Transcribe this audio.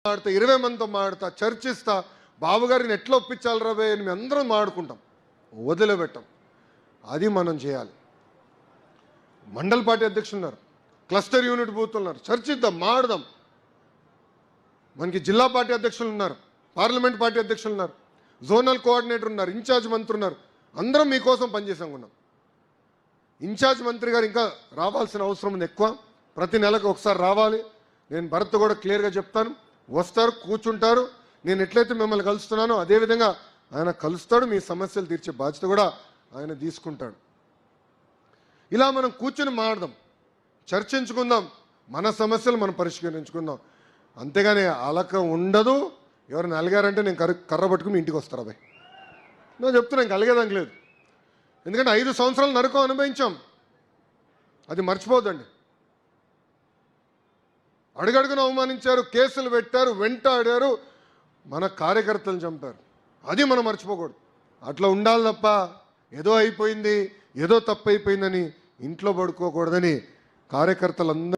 మాట్లాడతా 20 మందితో మాట్లాడతా చర్చిస్తా బాబుగారిని ఎట్లా ఒప్పించాలి రాబే అని మేము అందరం మాట్లాడుకుంటాం, వదిలిపెట్టాం. అది మనం చేయాలి. మండల్ పార్టీ అధ్యక్షులు ఉన్నారు, క్లస్టర్ యూనిట్ బూత్ ఉన్నారు, చర్చిద్దాం, మాడదాం. మనకి జిల్లా పార్టీ అధ్యక్షులు ఉన్నారు, పార్లమెంట్ పార్టీ అధ్యక్షులు ఉన్నారు, జోనల్ కోఆర్డినేటర్ ఉన్నారు, ఇన్ఛార్జ్ మంత్రి ఉన్నారు. అందరం మీకోసం పనిచేసాం ఉన్నాం. ఇన్ఛార్జ్ మంత్రి గారు ఇంకా రావాల్సిన అవసరం ఉంది ఎక్కువ. ప్రతి నెలకు ఒకసారి రావాలి. నేను భరత్ కూడా క్లియర్గా చెప్తాను, వస్తారు, కూర్చుంటారు. నేను ఎట్లయితే మిమ్మల్ని కలుస్తున్నానో అదేవిధంగా ఆయన కలుస్తాడు. మీ సమస్యలు తీర్చే బాధ్యత కూడా ఆయన తీసుకుంటాడు. ఇలా మనం కూర్చుని మాట్లాడదాం, చర్చించుకుందాం, మన సమస్యలు మనం పరిష్కరించుకుందాం. అంతేగాని అలక ఉండదు. ఎవరైనా అలిగారంటే నేను కర్ర పట్టుకుని ఇంటికి వస్తారు. అబ్బాయి నేను చెప్తున్నా, ఇంక అలిగేదానికి లేదు. ఎందుకంటే 5 సంవత్సరాలు నరకం అనుభవించాం, అది మర్చిపోద్దండి. అడుగడుగున అవమానించారు, కేసులు పెట్టారు, వెంటాడారు, మన కార్యకర్తలు చంపారు. అది మనం మర్చిపోకూడదు. అట్లా ఉండాలి తప్ప ఏదో అయిపోయింది, ఏదో తప్పు అయిపోయిందని ఇంట్లో పడుకోకూడదని కార్యకర్తలందరూ